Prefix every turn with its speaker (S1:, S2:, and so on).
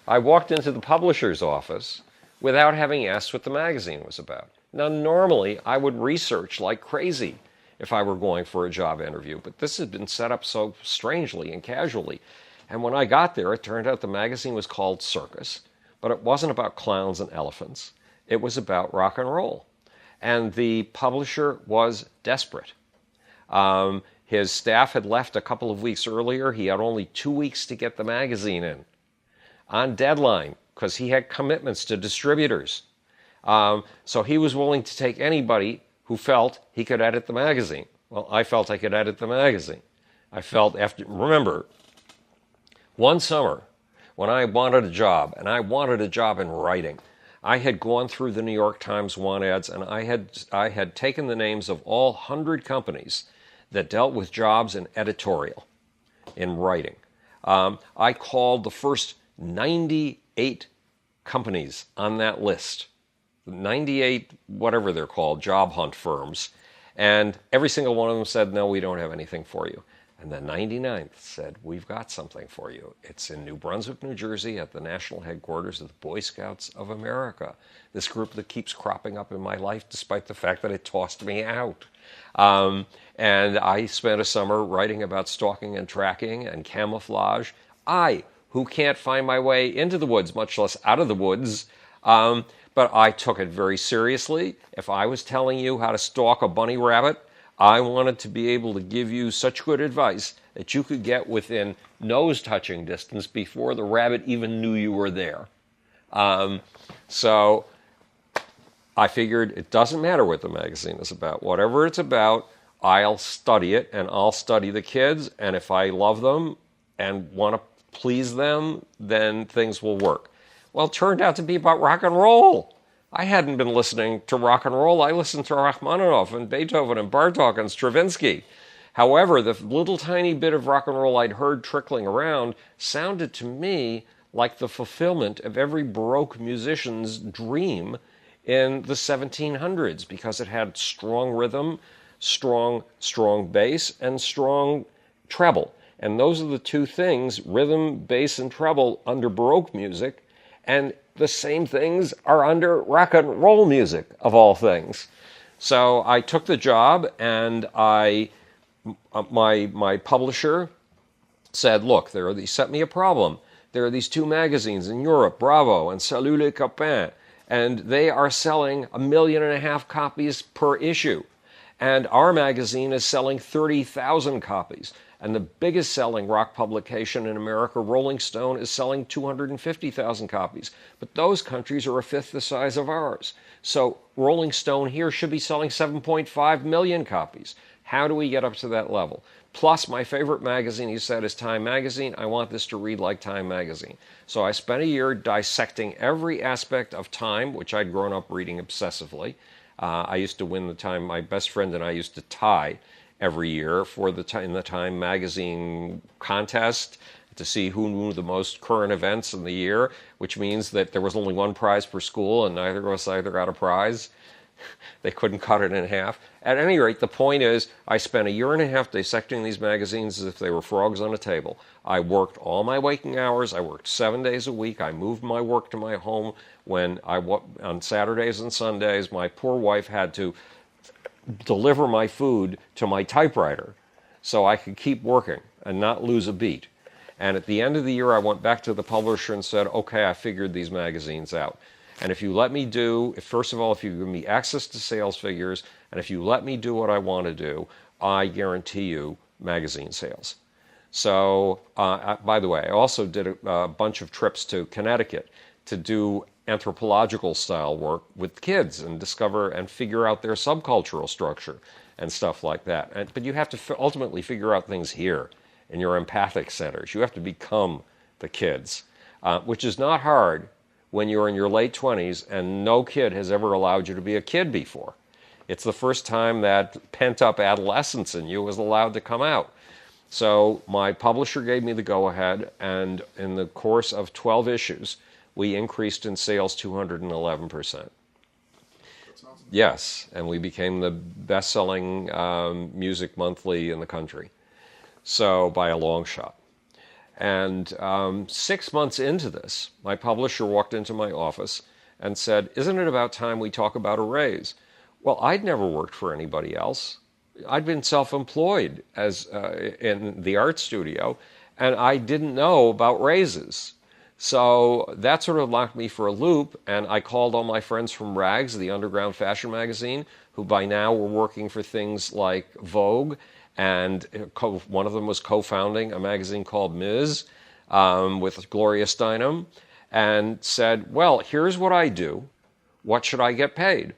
S1: I walked into the publisher's office without having asked what the magazine was about. Now, normally I would research like crazy if I were going for a job interview, but this had been set up so strangely and casually. And when I got there, it turned out the magazine was called Circus, but it wasn't about clowns and elephants. It was about rock and roll. And the publisher was desperate. His staff had left a couple of weeks earlier. He had only 2 weeks to get the magazine in on deadline because he had commitments to distributors. So he was willing to take anybody who felt he could edit the magazine. Well, I felt I could edit the magazine. I felt remember, one summer when I wanted a job, and I wanted a job in writing, I had gone through the New York Times want ads, and I had taken the names of all 100 companies that dealt with jobs in editorial, in writing. I called the first 98 companies on that list, 98 whatever they're called, job hunt firms, and every single one of them said, no, we don't have anything for you. And the 99th said, we've got something for you. It's in New Brunswick, New Jersey, at the national headquarters of the Boy Scouts of America, this group that keeps cropping up in my life despite the fact that it tossed me out. And I spent a summer writing about stalking and tracking and camouflage. I, who can't find my way into the woods, much less out of the woods, but I took it very seriously. If I was telling you how to stalk a bunny rabbit, I wanted to be able to give you such good advice that you could get within nose-touching distance before the rabbit even knew you were there. So I figured it doesn't matter what the magazine is about. Whatever it's about, I'll study it, and I'll study the kids, and if I love them and want to please them, then things will work. Well, it turned out to be about rock and roll. I hadn't been listening to rock and roll. I listened to Rachmaninoff and Beethoven and Bartok and Stravinsky. However, the little tiny bit of rock and roll I'd heard trickling around sounded to me like the fulfillment of every Baroque musician's dream in the 1700s, because it had strong rhythm, strong bass, and strong treble. And those are the two things, rhythm, bass, and treble, under Baroque music. And the same things are under rock and roll music, of all things. So I took the job, and my publisher said, look, sent me a problem. There are these two magazines in Europe, Bravo and Salut les copains, and they are selling 1.5 million copies per issue. And our magazine is selling 30,000 copies. And the biggest selling rock publication in America, Rolling Stone, is selling 250,000 copies. But those countries are a fifth the size of ours. So Rolling Stone here should be selling 7.5 million copies. How do we get up to that level? Plus, my favorite magazine, he said, is Time Magazine. I want this to read like Time Magazine. So I spent a year dissecting every aspect of Time, which I'd grown up reading obsessively. I used to win the Time. My best friend and I used to tie every year in the Time Magazine contest to see who knew the most current events in the year, which means that there was only one prize per school, and neither of us either got a prize. They couldn't cut it in half. At any rate, the point is, I spent 1.5 years dissecting these magazines as if they were frogs on a table. I worked all my waking hours. I worked 7 days a week. I moved my work to my home on Saturdays and Sundays. My poor wife had to deliver my food to my typewriter so I could keep working and not lose a beat. And at the end of the year, I went back to the publisher and said, okay, I figured these magazines out. And if you let me first of all, if you give me access to sales figures, and if you let me do what I want to do, I guarantee you magazine sales. So, by the way, I also did a bunch of trips to Connecticut to do anthropological style work with kids and discover and figure out their subcultural structure and stuff like that. But you have to ultimately figure out things here in your empathic centers. You have to become the kids, which is not hard when you're in your late 20s and no kid has ever allowed you to be a kid before. It's the first time that pent-up adolescence in you was allowed to come out. So my publisher gave me the go-ahead, and in the course of 12 issues, we increased in sales 211%.
S2: That's awesome.
S1: Yes, and we became the best-selling music monthly in the country. So by a long shot. And 6 months into this, my publisher walked into my office and said, "Isn't it about time we talk about a raise?" Well, I'd never worked for anybody else. I'd been self-employed as in the art studio, and I didn't know about raises. So that sort of locked me for a loop, and I called all my friends from Rags, the underground fashion magazine, who by now were working for things like Vogue, and one of them was co-founding a magazine called Ms. With Gloria Steinem, and said, "Well, here's what I do. What should I get paid?"